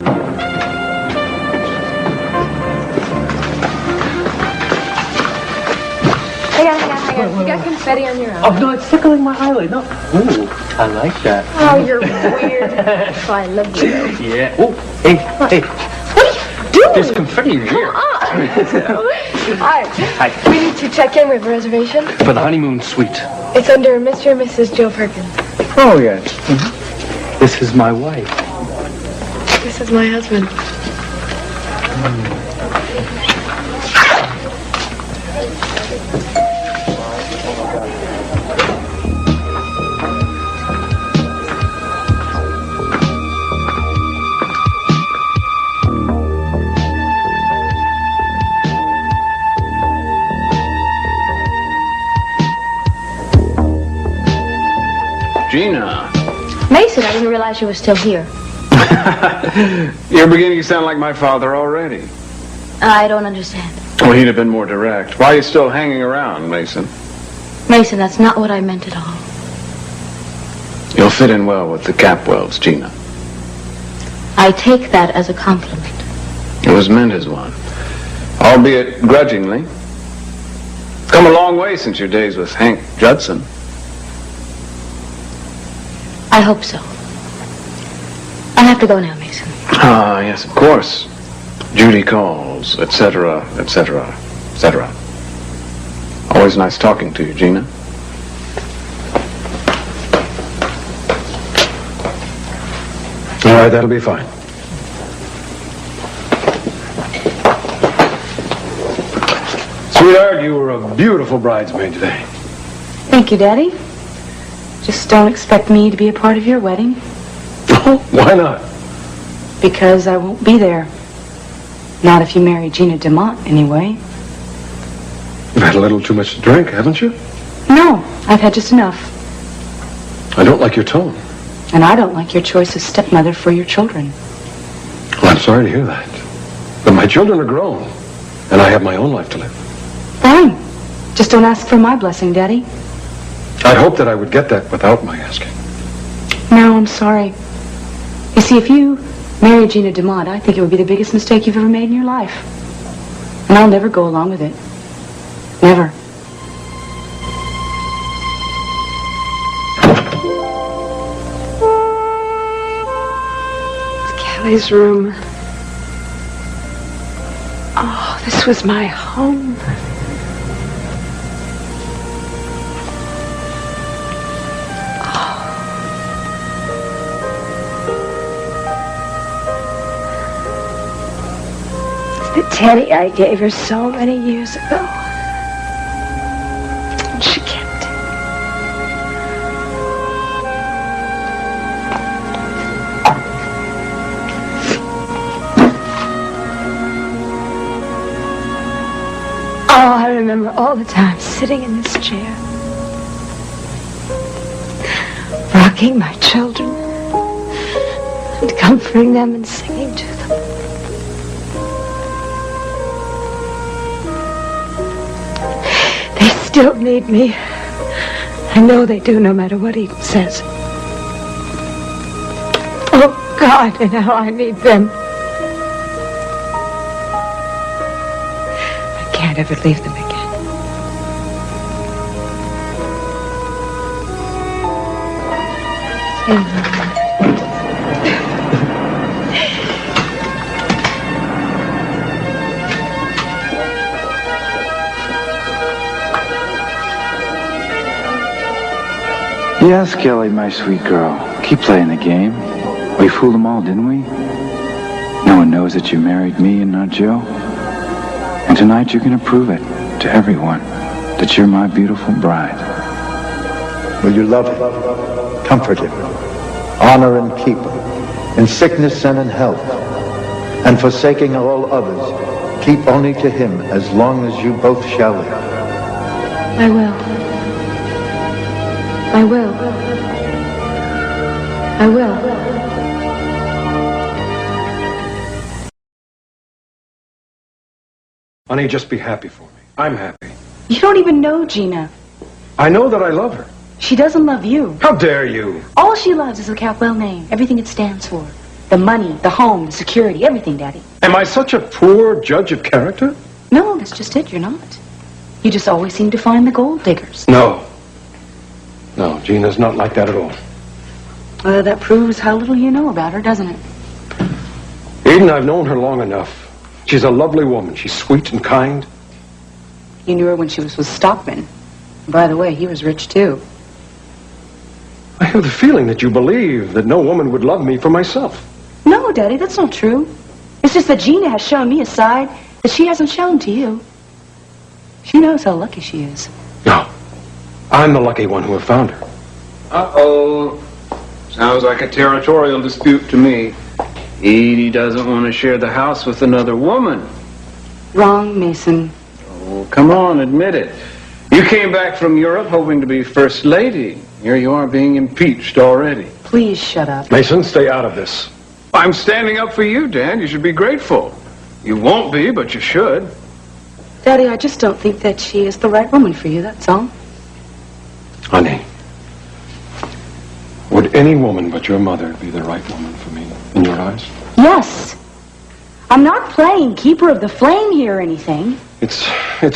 Hang on. You got confetti on your eye. Oh, no, it's tickling my eyelid. No. Ooh, I like that. Oh, you're weird. Oh, I love you. Yeah. Oh, hey. What are you doing? There's confetti in here. Hi. We need to check in. We have a reservation. For the honeymoon suite. It's under Mr. and Mrs. Joe Perkins. Oh, yes. Mm-hmm. This is my wife. This is my husband. Gina. Mason, I didn't realize you were still here. You're beginning to sound like my father already. I don't understand. Well, he'd have been more direct. Why are you still hanging around, Mason? Mason, that's not what I meant at all. You'll fit in well with the Capwells, Gina. I take that as a compliment. It was meant as one, albeit grudgingly. Come a long way since your days with Hank Judson. I hope so. I have to go now, Mason. Ah, yes, of course. Judy calls, etc., etc., etc. Always nice talking to you, Gina. All right, that'll be fine. Sweetheart, you were a beautiful bridesmaid today. Thank you, Daddy. Just don't expect me to be a part of your wedding. Oh, why not? Because I won't be there. Not if you marry Gina DeMont, anyway. You've had a little too much to drink, haven't you? No, I've had just enough. I don't like your tone. And I don't like your choice of stepmother for your children. Well, I'm sorry to hear that. But my children are grown, and I have my own life to live. Fine. Just don't ask for my blessing, Daddy. I hoped that I would get that without my asking. No, I'm sorry. You see, if you marry Gina DeMont, I think it would be the biggest mistake you've ever made in your life. And I'll never go along with it. Never. Kelly's room. Oh, this was my home. The teddy I gave her so many years ago. And she kept it. Oh, I remember all the time sitting in this chair, rocking my children and comforting them and singing to them. Still need me. I know they do, no matter what he says. Oh, God, and how I need them. I can't ever leave them again. Yes, Kelly, my sweet girl. Keep playing the game. We fooled them all, didn't we? No one knows that you married me and not Joe. And tonight you're going to prove it to everyone that you're my beautiful bride. Will you love him, comfort him, honor and keep him, in sickness and in health, and forsaking all others, keep only to him as long as you both shall live? I will. I will. I will. Honey, just be happy for me. I'm happy. You don't even know Gina. I know that I love her. She doesn't love you. How dare you? All she loves is the Capwell name, everything it stands for. The money, the home, the security, everything, Daddy. Am I such a poor judge of character? No, that's just it. You're not. You just always seem to find the gold diggers. No. No, Gina's not like that at all. That proves how little you know about her, doesn't it? Eden, I've known her long enough. She's a lovely woman. She's sweet and kind. You knew her when she was with Stockman. By the way, he was rich, too. I have the feeling that you believe that no woman would love me for myself. No, Daddy, that's not true. It's just that Gina has shown me a side that she hasn't shown to you. She knows how lucky she is. No. I'm the lucky one who have found her. Uh-oh. Sounds like a territorial dispute to me. Edie doesn't want to share the house with another woman. Wrong, Mason. Oh, come on, admit it. You came back from Europe hoping to be First Lady. Here you are being impeached already. Please shut up. Mason, stay out of this. I'm standing up for you, Dan. You should be grateful. You won't be, but you should. Daddy, I just don't think that she is the right woman for you, that's all. Honey, would any woman but your mother be the right woman for me, in your eyes? Yes. I'm not playing keeper of the flame here or anything. It's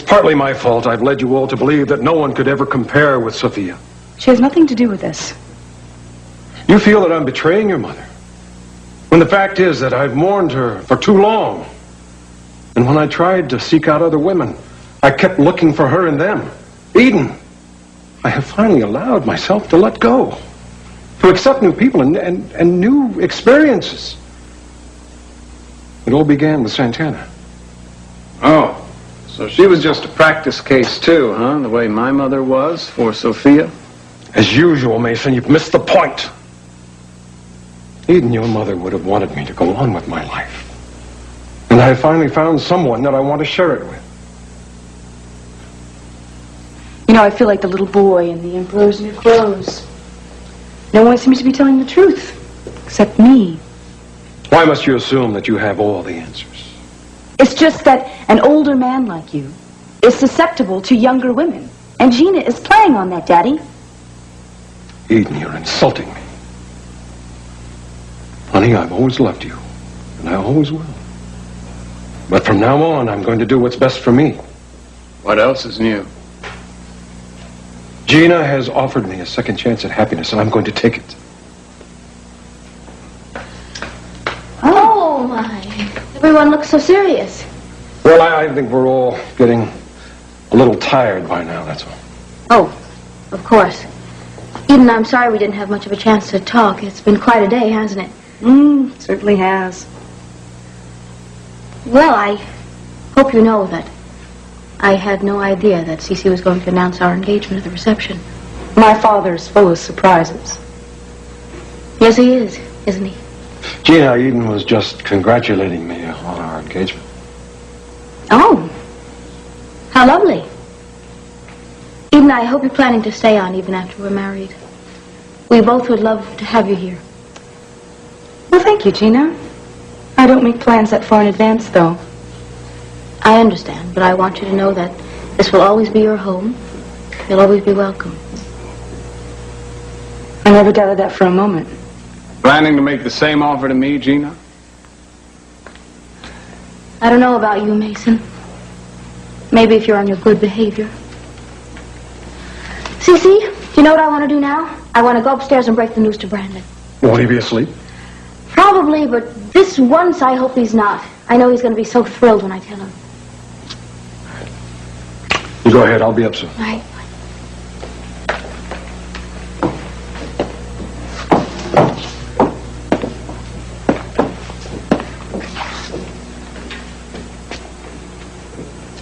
partly my fault. I've led you all to believe that no one could ever compare with Sophia. She has nothing to do with this. You feel that I'm betraying your mother, when the fact is that I've mourned her for too long. And when I tried to seek out other women, I kept looking for her in them. Eden, I have finally allowed myself to let go, to accept new people and new experiences. It all began with Santana. Oh, so she was just a practice case too, huh? The way my mother was for Sophia? As usual, Mason, you've missed the point. Eden, your mother would have wanted me to go on with my life. And I have finally found someone that I want to share it with. You know, I feel like the little boy in the Emperor's New Clothes. No one seems to be telling the truth, except me. Why must you assume that you have all the answers? It's just that an older man like you is susceptible to younger women. And Gina is playing on that, Daddy. Eden, you're insulting me. Honey, I've always loved you, and I always will. But from now on, I'm going to do what's best for me. What else is new? Gina has offered me a second chance at happiness, and I'm going to take it. Oh, my. Everyone looks so serious. Well, I think we're all getting a little tired by now, that's all. Oh, of course. Eden, I'm sorry we didn't have much of a chance to talk. It's been quite a day, hasn't it? Certainly has. Well, I hope you know that I had no idea that Cece was going to announce our engagement at the reception. My father's full of surprises. Yes, he is, isn't he? Gina, Eden was just congratulating me on our engagement. Oh, how lovely. Eden, I hope you're planning to stay on even after we're married. We both would love to have you here. Well, thank you, Gina. I don't make plans that far in advance, though. I understand, but I want you to know that this will always be your home. You'll always be welcome. I never doubted that for a moment. Planning to make the same offer to me, Gina? I don't know about you, Mason. Maybe if you're on your good behavior. Cece, do you know what I want to do now? I want to go upstairs and break the news to Brandon. Won't he be asleep? Probably, but this once I hope he's not. I know he's going to be so thrilled when I tell him. You go ahead, I'll be up soon. All right.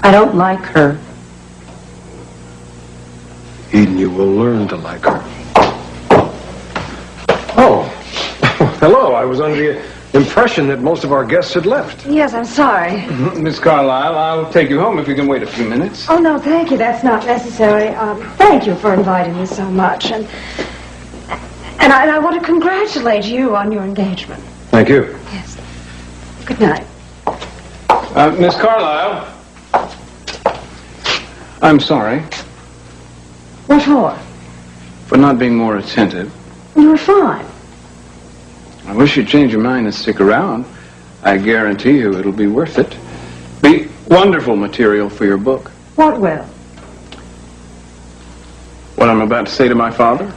I don't like her. Eden, you will learn to like her. Oh, hello. I was under the impression that most of our guests had left. Yes, I'm sorry. Miss Carlyle, I'll take you home if you can wait a few minutes. Oh, no, thank you. That's not necessary. Thank you for inviting me so much. And I want to congratulate you on your engagement. Thank you. Yes. Good night. Miss Carlyle. I'm sorry What for? for not being more attentive. You were fine. I wish you'd change your mind and stick around. I guarantee you it'll be worth it. Be wonderful material for your book. What will? What I'm about to say to my father?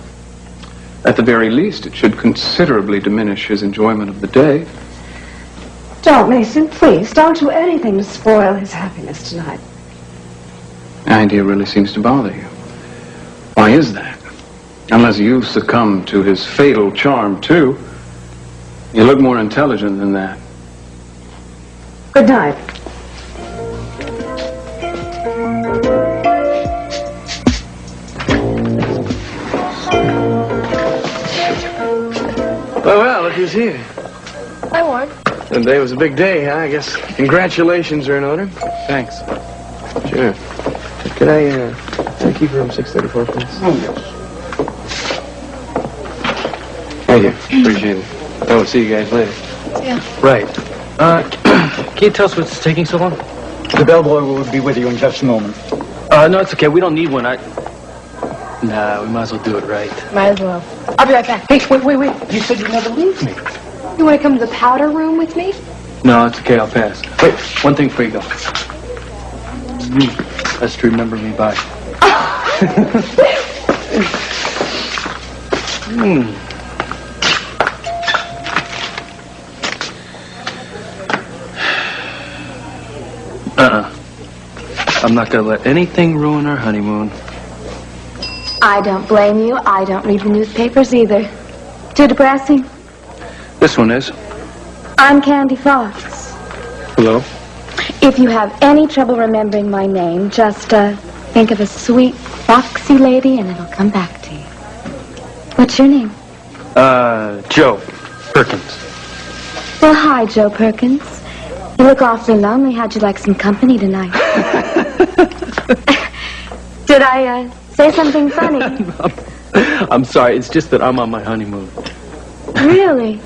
At the very least, it should considerably diminish his enjoyment of the day. Don't, Mason, please. Don't do anything to spoil his happiness tonight. The idea really seems to bother you. Why is that? Unless you succumb to his fatal charm, too. You look more intelligent than that. Good night. Well, look who's here. Hi, Warren. Today was a big day, huh? I guess congratulations are in order. Thanks. Sure. Could I keep room 634, please? Oh, yes. Thank you. Appreciate it. Oh, we'll see you guys later. Yeah. Right. Can you tell us what's taking so long? The bellboy will be with you in just a moment. No, it's okay. We don't need one. Nah, we might as well do it right. Might as well. I'll be right back. Hey, wait. You said you'd never leave me. You want to come to the powder room with me? No, it's okay. I'll pass. Wait, one thing before you go. That's to remember me by. I'm not going to let anything ruin our honeymoon. I don't blame you. I don't read the newspapers either. Too depressing. This one is. I'm Candy Fox. Hello? If you have any trouble remembering my name, just think of a sweet, foxy lady and it'll come back to you. What's your name? Joe Perkins. Well, hi, Joe Perkins. You look awfully lonely. How'd you like some company tonight? Did I say something funny? I'm sorry. It's just that I'm on my honeymoon. Really?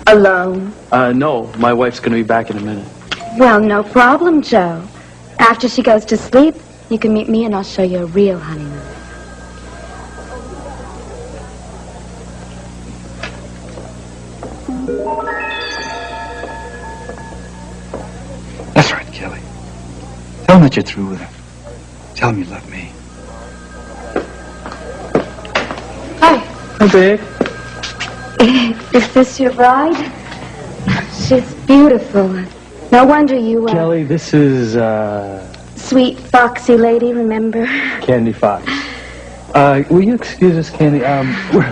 Alone? No. My wife's going to be back in a minute. Well, no problem, Joe. After she goes to sleep, you can meet me and I'll show you a real honeymoon. That's right, Kelly. Tell him that you're through with him. Tell him you love me. Hi. Hi, babe. Is this your bride? She's beautiful. No wonder you, Kelly, this is, sweet, foxy lady, remember? Candy Fox. Will you excuse us, Candy?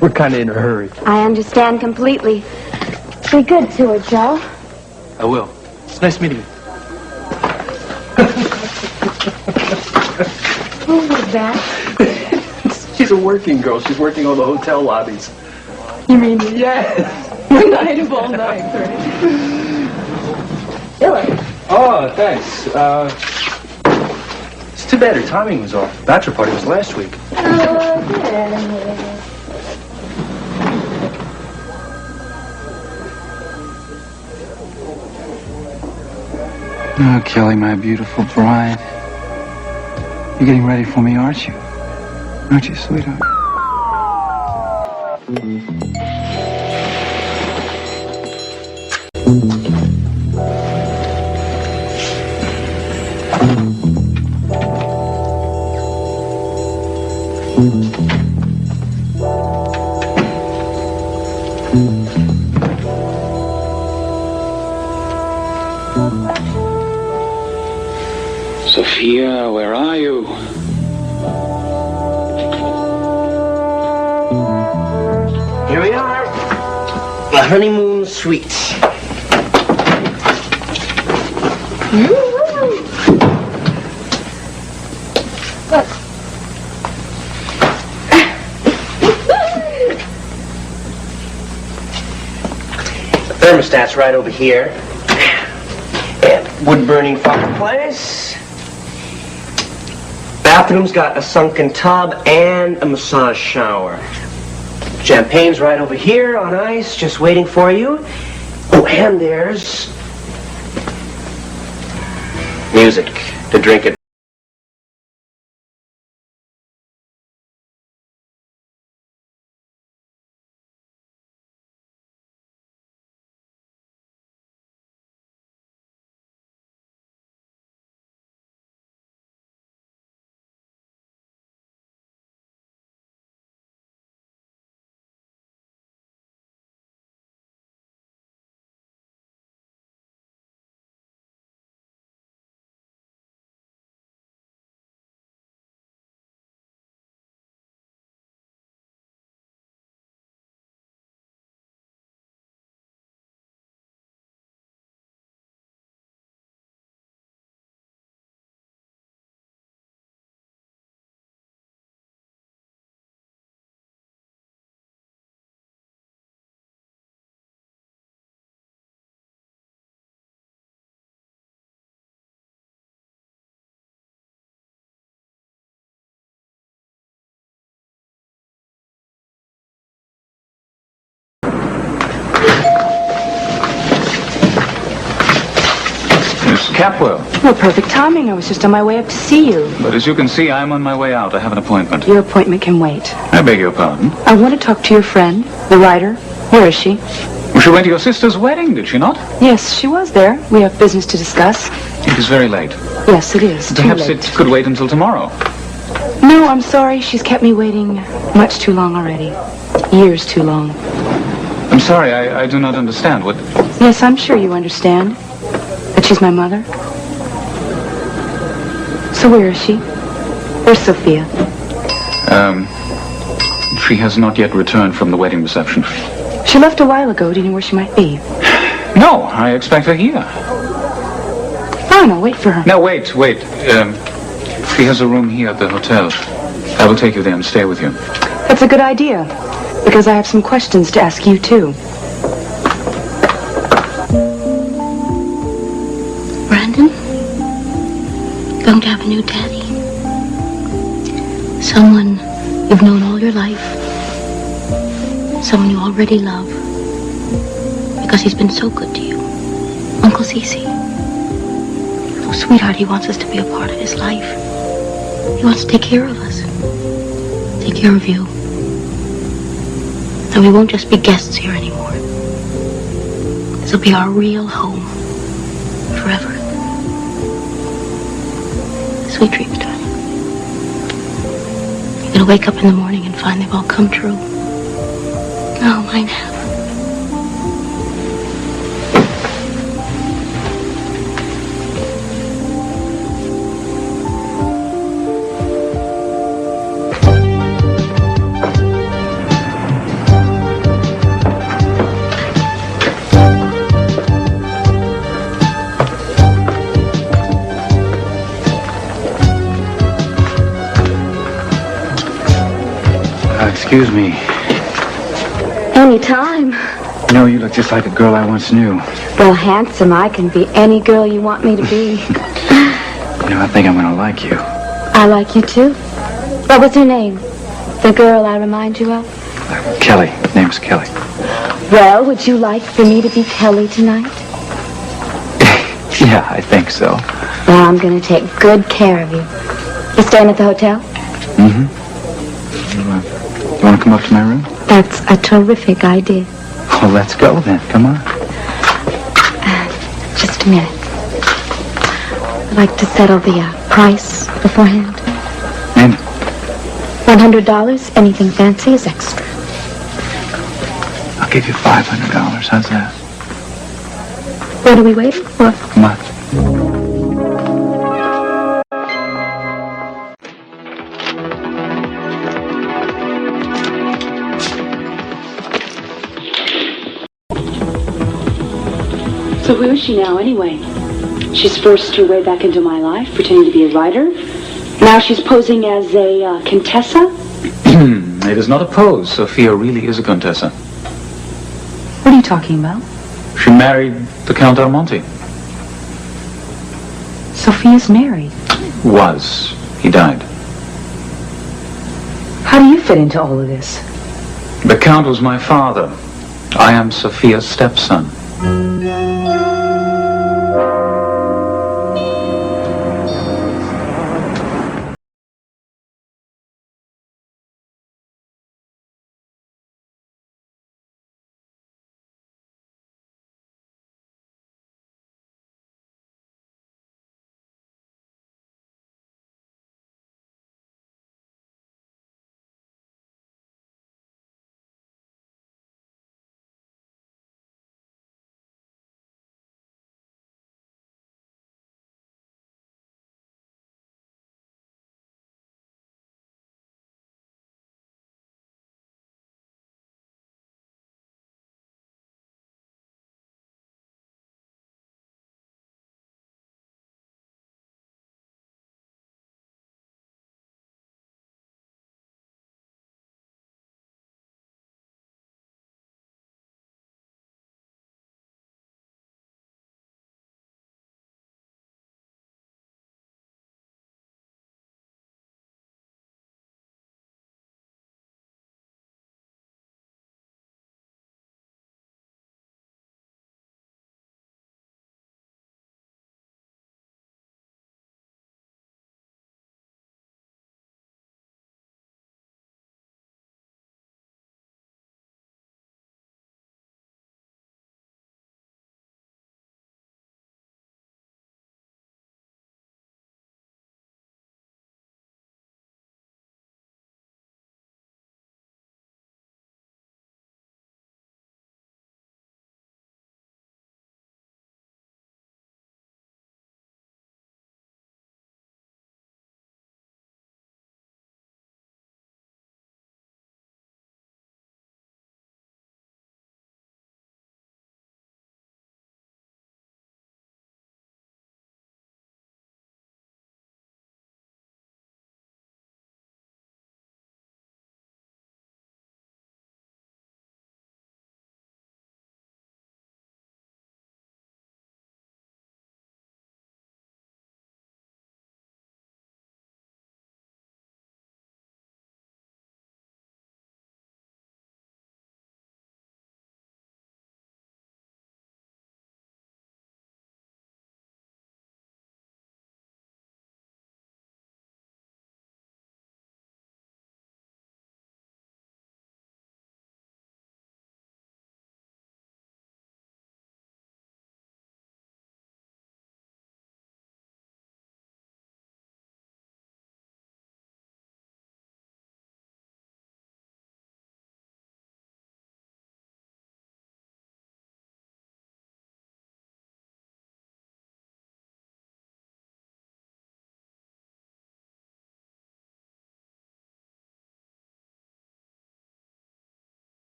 We're kind of in a hurry. I understand completely. Be good to her, Joe. I will. It's nice meeting you. Who was that? She's a working girl. She's working all the hotel lobbies. You mean Yes. one night of all nights, right? Billy. Oh, thanks. It's too bad her timing was off. The bachelor party was last week. Oh, Kelly, my beautiful bride. You're getting ready for me, aren't you? Aren't you, sweetheart? Sophia, where are you? Here we are. The honeymoon suites. The thermostat's right over here. And wood-burning fireplace. Bathroom's got a sunken tub and a massage shower. Champagne's right over here on ice, just waiting for you. Oh, and there's music to drink it. Capwell. Well, perfect timing. I was just on my way up to see you. But as you can see, I'm on my way out. I have an appointment. Your appointment can wait. I beg your pardon? I want to talk to your friend, the writer. Where is she? Well, she went to your sister's wedding, did she not? Yes, she was there. We have business to discuss. It is very late. Yes, it is. Perhaps it could wait until tomorrow. No, I'm sorry. She's kept me waiting much too long already. Years too long. I'm sorry, I do not understand. What? Yes, I'm sure you understand. That she's my mother. So where is she? Where's Sophia? She has not yet returned from the wedding reception. She left a while ago. Do you know where she might be? No, I expect her here. Fine, I'll wait for her. No, wait. She has a room here at the hotel. I will take you there and stay with you. That's a good idea, because I have some questions to ask you, too. Brandon, going to have a new daddy. Someone you've known all your life. Someone you already love. Because he's been so good to you. Uncle Cece. Oh, sweetheart, he wants us to be a part of his life. He wants to take care of us. Take care of you. And we won't just be guests here anymore. This'll be our real home. Forever. Sweet dreams, darling. You're gonna wake up in the morning and find they've all come true. Oh, mine have. Excuse me. Any time. You know, you look just like a girl I once knew. Well, handsome, I can be any girl you want me to be. You know, I think I'm gonna like you. I like you too. What was her name? The girl I remind you of? Kelly. Name's Kelly. Well, would you like for me to be Kelly tonight? Yeah, I think so. Well, I'm going to take good care of you. You staying at the hotel? Mm-hmm. You want to come up to my room? That's a terrific idea. Well, let's go then. Come on. Just a minute. I'd like to settle the price beforehand. Name it. $100. Anything fancy is extra. I'll give you $500. How's that? What are we waiting for? Come on. So who is she now, anyway? She's forced her way back into my life, pretending to be a writer. Now she's posing as a contessa? It is not a pose. Sophia really is a contessa. What are you talking about? She married the Count Almonte. Sophia's married. Was. He died. How do you fit into all of this? The Count was my father. I am Sophia's stepson.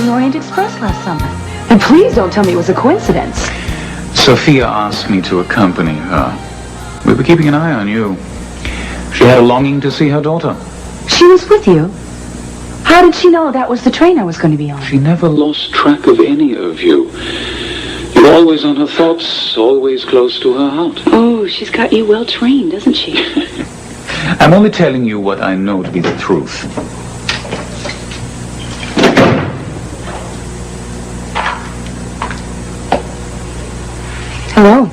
the Orient Express last summer. And please don't tell me it was a coincidence. Sophia asked me to accompany her. We were keeping an eye on you. She had a longing to see her daughter. She was with you? How did she know that was the train I was going to be on? She never lost track of any of you. You're always on her thoughts, always close to her heart. Oh, she's got you well trained, doesn't she? I'm only telling you what I know to be the truth. Hello,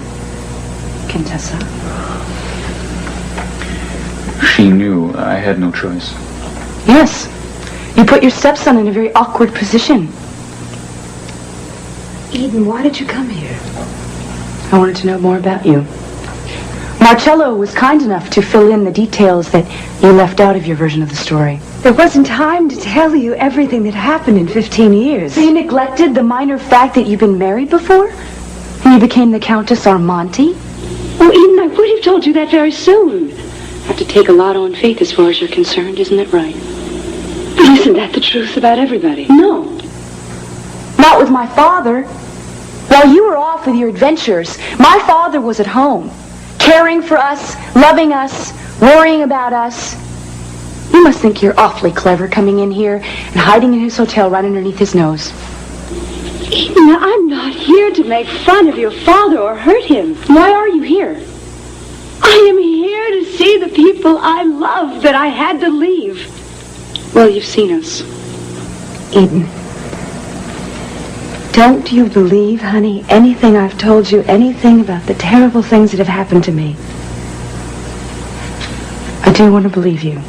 Contessa. She knew I had no choice. Yes. You put your stepson in a very awkward position. Eden, why did you come here? I wanted to know more about you. Marcello was kind enough to fill in the details that you left out of your version of the story. There wasn't time to tell you everything that happened in 15 years. So you neglected the minor fact that you've been married before? And you became the Countess Armanti? Oh, Eden, I would have told you that very soon. Have to take a lot on faith as far as you're concerned, isn't it right? But isn't that the truth about everybody? No. Not with my father. While you were off with your adventures, my father was at home, caring for us, loving us, worrying about us. You must think you're awfully clever coming in here and hiding in his hotel right underneath his nose. Eden, I'm not here to make fun of your father or hurt him. Why are you here? I am here to see the people I love that I had to leave. Well, you've seen us. Eden, don't you believe, honey, anything I've told you, anything about the terrible things that have happened to me? I do want to believe you.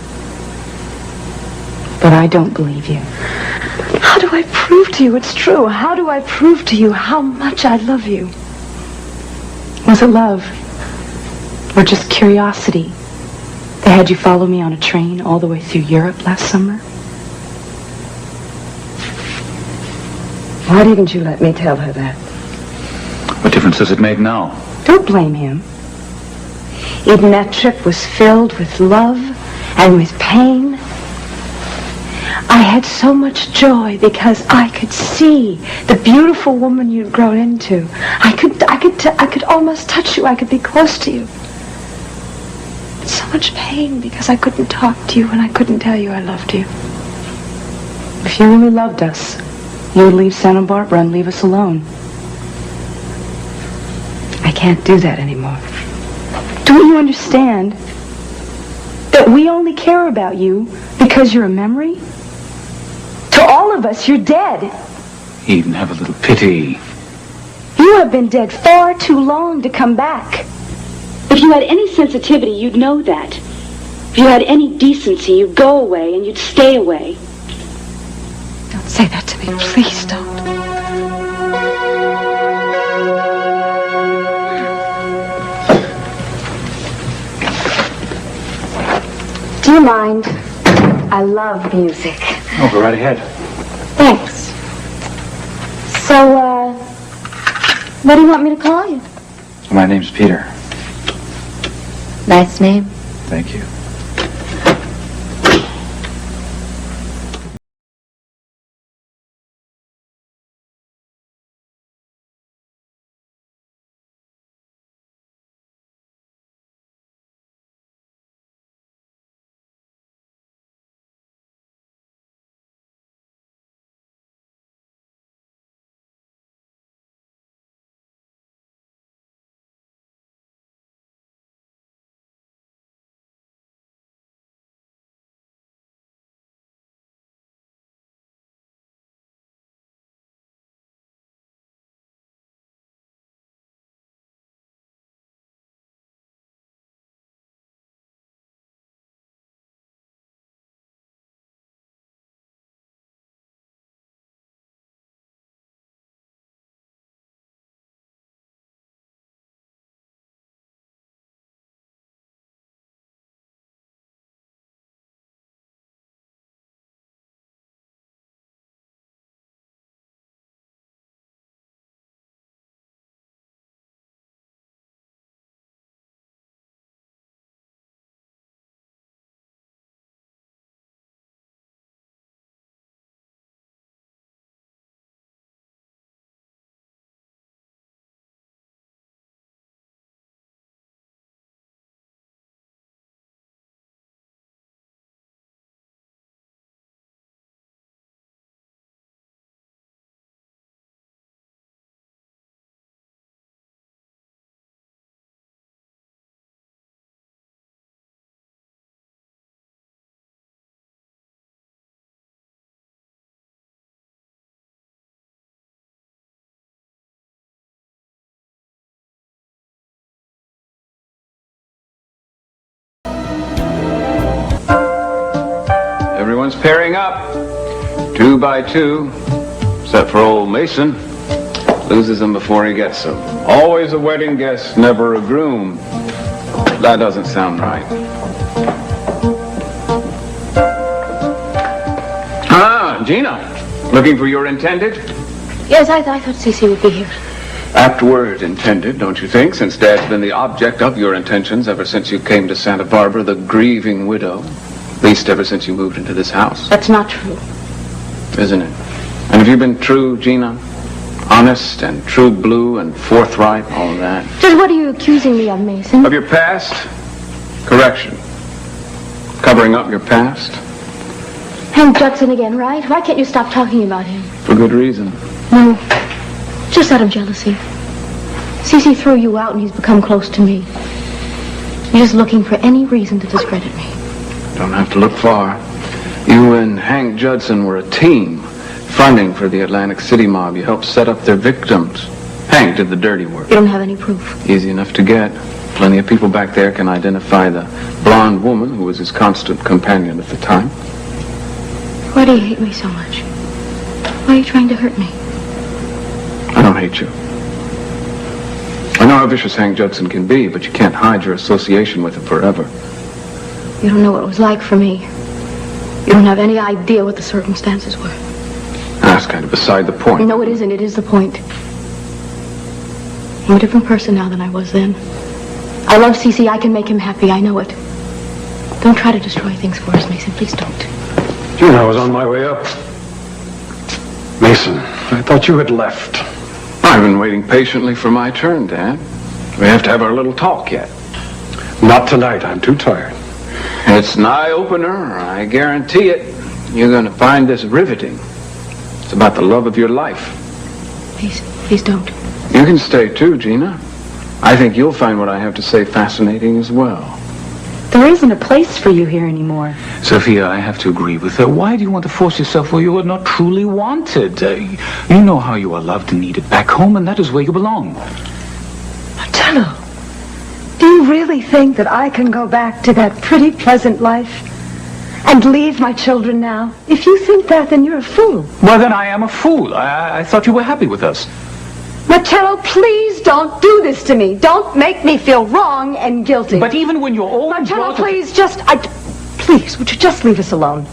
But I don't believe you. How do I prove to you it's true? How do I prove to you how much I love you? Was it love? Or just curiosity that had you follow me on a train all the way through Europe last summer? Why didn't you let me tell her that? What difference does it make now? Don't blame him. Even that trip was filled with love and with pain. I had so much joy because I could see the beautiful woman you'd grown into. I could almost touch you. I could be close to you. But so much pain because I couldn't talk to you and I couldn't tell you I loved you. If you really loved us, you would leave Santa Bárbara and leave us alone. I can't do that anymore. Don't you understand that we only care about you because you're a memory? To all of us, you're dead. Eden, have a little pity. You have been dead far too long to come back. If you had any sensitivity, you'd know that. If you had any decency, you'd go away and you'd stay away. Don't say that to me. Please don't. Do you mind? I love music. Oh, go right ahead. Thanks. So, what do you want me to call you? My name's Peter. Nice name. Thank you. Everyone's pairing up. 2 by 2. Except for old Mason. Loses them before he gets them. Always a wedding guest, never a groom. That doesn't sound right. Ah, Gina. Looking for your intended? Yes, I thought Cece would be here. Apt word, intended, don't you think? Since Dad's been the object of your intentions ever since you came to Santa Barbara, the grieving widow. At least ever since you moved into this house. That's not true. Isn't it? And have you been true, Gina? Honest and true blue and forthright, all of that? Just what are you accusing me of, Mason? Of your past? Correction. Covering up your past? Hank Judson again, right? Why can't you stop talking about him? For good reason. No. Just out of jealousy. Cece threw you out and he's become close to me. You're just looking for any reason to discredit me. Don't have to look far. You and Hank Judson were a team, fronting for the Atlantic City mob. You helped set up their victims. Hank did the dirty work. You don't have any proof. Easy enough to get. Plenty of people back there can identify the blonde woman who was his constant companion at the time. Why do you hate me so much? Why are you trying to hurt me? I don't hate you. I know how vicious Hank Judson can be, but you can't hide your association with him forever. You don't know what it was like for me. You don't have any idea what the circumstances were. That's kind of beside the point. No, it isn't. It is the point. I'm a different person now than I was then. I love Cece. I can make him happy. I know it. Don't try to destroy things for us, Mason. Please don't. Gina, I was on my way up. Mason, I thought you had left. I've been waiting patiently for my turn, Dad. We have to have our little talk yet. Not tonight. I'm too tired. It's an eye-opener, I guarantee it. You're going to find this riveting. It's about the love of your life. Please don't. You can stay too, Gina. I think you'll find what I have to say fascinating as well. There isn't a place for you here anymore. Sophia, I have to agree with her. Why do you want to force yourself where you are not truly wanted? You know how you are loved and needed back home, and that is where you belong. Marcello, do you really think that I can go back to that pretty, pleasant life and leave my children now? If you think that, then you're a fool. Well, then I am a fool. I thought you were happy with us. Marcello, please don't do this to me. Don't make me feel wrong and guilty. But even when you're old... Marcello, please, please, would you just leave us alone?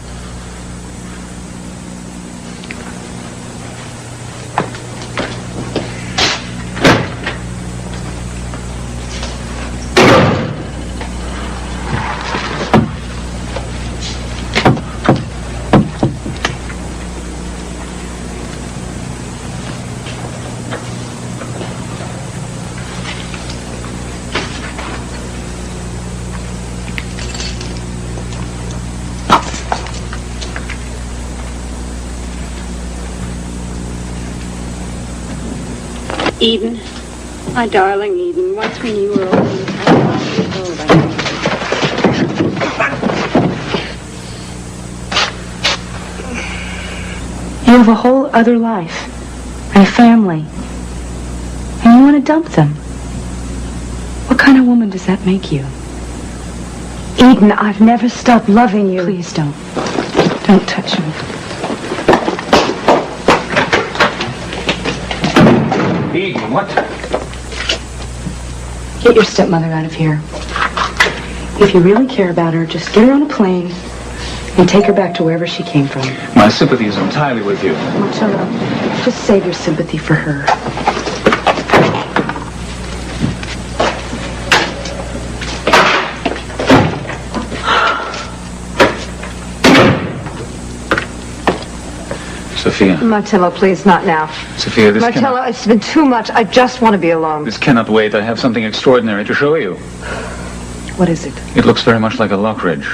Eden, my darling Eden, once when you were old, You have a whole other life and a family, and you want to dump them. What kind of woman does that make you? Eden, I've never stopped loving you. Please don't. Don't touch me. Eden, what? Get your stepmother out of here. If you really care about her, just get her on a plane and take her back to wherever she came from. My sympathy is entirely with you. Marcello, just save your sympathy for her. Sophia. Marcello, please, not now. Sophia, this Marcello, it's been too much. I just want to be alone. This cannot wait. I have something extraordinary to show you. What is it? It looks very much like a lock ridge.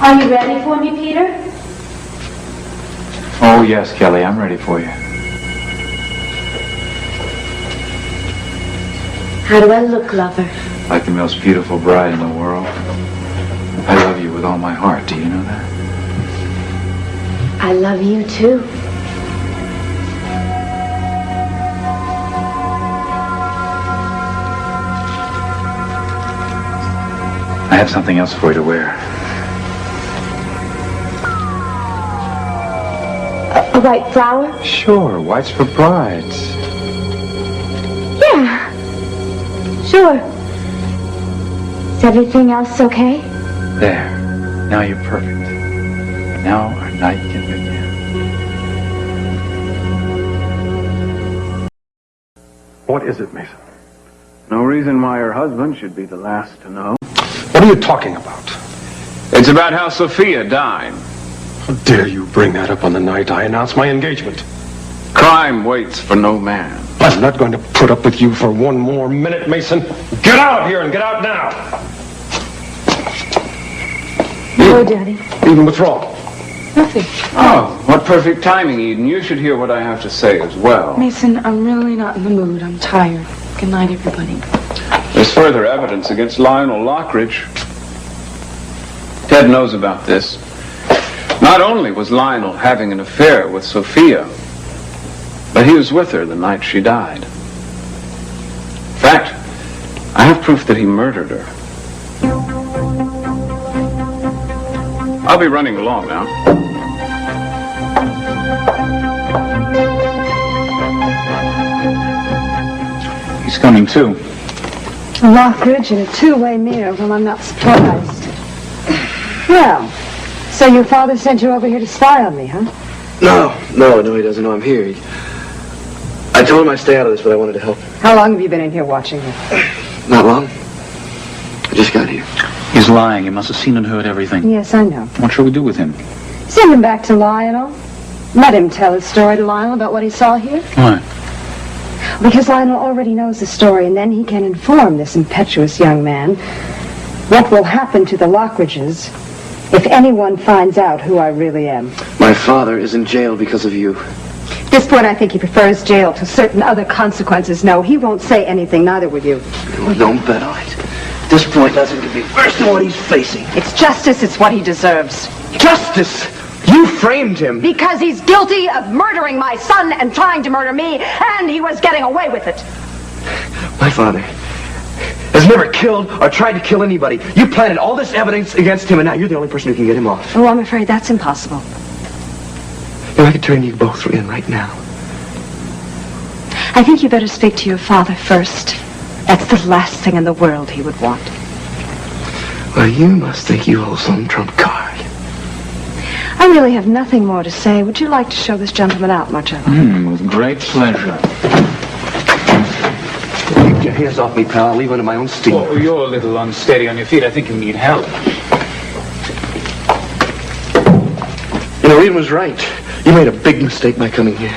Are you ready for me, Peter? Oh, yes, Kelly, I'm ready for you. How do I look, lover? Like the most beautiful bride in the world. I love you with all my heart. Do you know that? I love you, too. I have something else for you to wear. A white flower? Sure, white's for brides. Yeah. Sure. Is everything else okay? There. Now you're perfect. Now our night can begin. What is it, Mason? No reason why her husband should be the last to know. What are you talking about? It's about how Sophia died. How dare you bring that up on the night I announced my engagement? Crime waits for no man. I'm not going to put up with you for one more minute, Mason. Get out of here and get out now. Hello, Daddy. Eden, what's wrong? Nothing. Oh, what perfect timing, Eden. You should hear what I have to say as well. Mason, I'm really not in the mood. I'm tired. Good night, everybody. There's further evidence against Lionel Lockridge. Ted knows about this. Not only was Lionel having an affair with Sophia, but he was with her the night she died. In fact, I have proof that he murdered her. I'll be running along now. He's coming too. Lockridge in a two-way mirror. Well, I'm not surprised. Well, so your father sent you over here to spy on me, huh? No, he doesn't know I'm here. I told him I'd stay out of this, but I wanted to help him. How long have you been in here watching me? Not long. I just got here. He's lying. He must have seen and heard everything. Yes, I know. What shall we do with him? Send him back to Lionel. Let him tell his story to Lionel about what he saw here. Why? Because Lionel already knows the story, and then he can inform this impetuous young man what will happen to the Lockridges if anyone finds out who I really am. My father is in jail because of you. At this point, I think he prefers jail to certain other consequences. No, he won't say anything, neither will you. Well, don't bet on it. At this point, nothing could be worse than what he's facing. It's justice. It's what he deserves. Justice? You framed him. Because he's guilty of murdering my son and trying to murder me, and he was getting away with it. My father has never killed or tried to kill anybody. You planted all this evidence against him, and now you're the only person who can get him off. Oh, I'm afraid that's impossible. And I could turn you both in right now. I think you better speak to your father first. That's the last thing in the world he would want. Well, you must think you hold some trump card. I really have nothing more to say. Would you like to show this gentleman out, Marcello? With great pleasure. Keep your hands off me, pal. I'll leave under my own steam. Oh, you're a little unsteady on your feet. I think you need help. You know, Eden was right. You made a big mistake by coming here.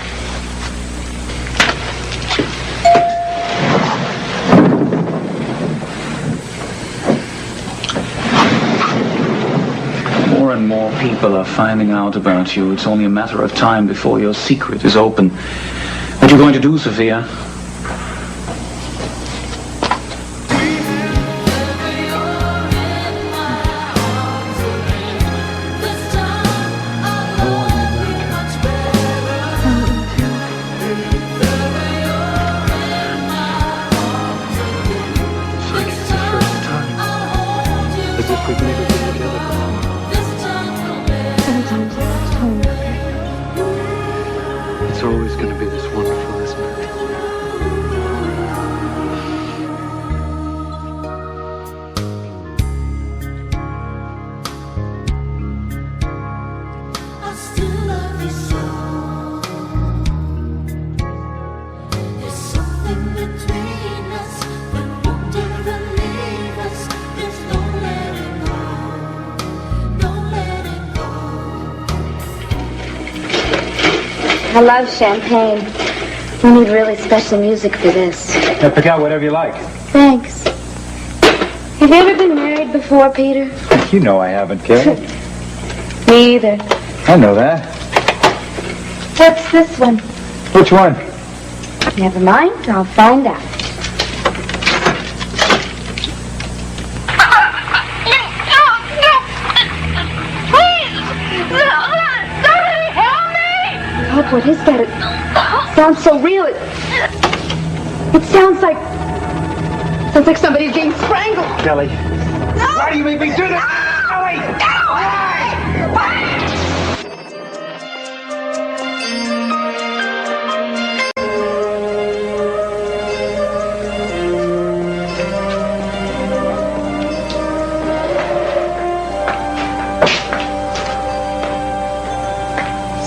More and more people are finding out about you. It's only a matter of time before your secret is open. What are you going to do, Sophia? It's always going to be this wonderful, isn't it? I love champagne. We need really special music for this. Yeah, pick out whatever you like. Thanks. Have you ever been married before, Peter? You know I haven't, Kay. Me either. I know that. What's this one? Which one? Never mind. I'll find out. What is that? It sounds so real. It sounds like somebody's being strangled. Kelly, Why do you make me do this? Ellie!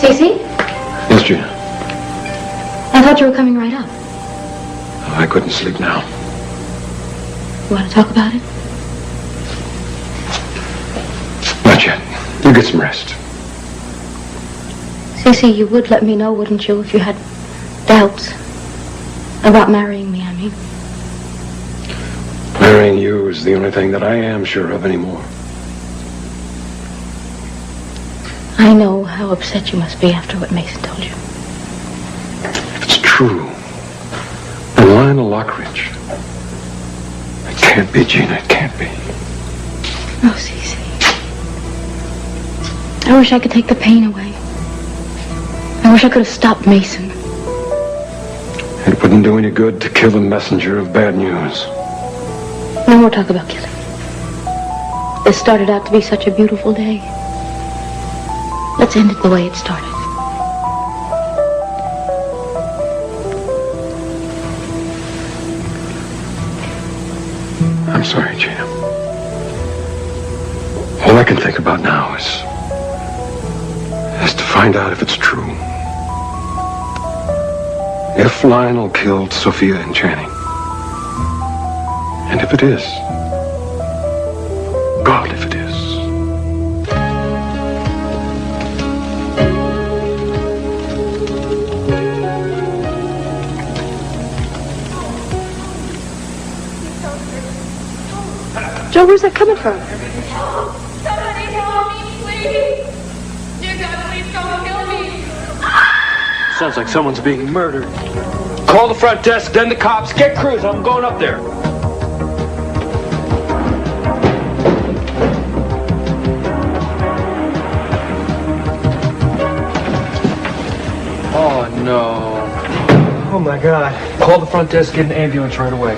Cece? Yes, Gina. I thought you were coming right up. I couldn't sleep now. You want to talk about it? Not yet. You get some rest. Cece, you would let me know, wouldn't you, if you had doubts about marrying me, I mean. Marrying you is the only thing that I am sure of anymore. I know how upset you must be after what Mason told you. If it's true, then Lionel Lockridge. It can't be, Gina. It can't be. Oh, Cece. I wish I could take the pain away. I wish I could have stopped Mason. It wouldn't do any good to kill a messenger of bad news. No more talk about killing. This started out to be such a beautiful day. Let's end it the way it started. I'm sorry, Gina. All I can think about now is to find out if it's true. If Lionel killed Sophia and Channing. And if it is, God, if it is. Joe, where's that coming from? Somebody help me, please! Dear God, please don't kill me! Sounds like someone's being murdered. Call the front desk, then the cops. Get crews. I'm going up there. Oh, no. Oh, my God. Call the front desk, get an ambulance right away.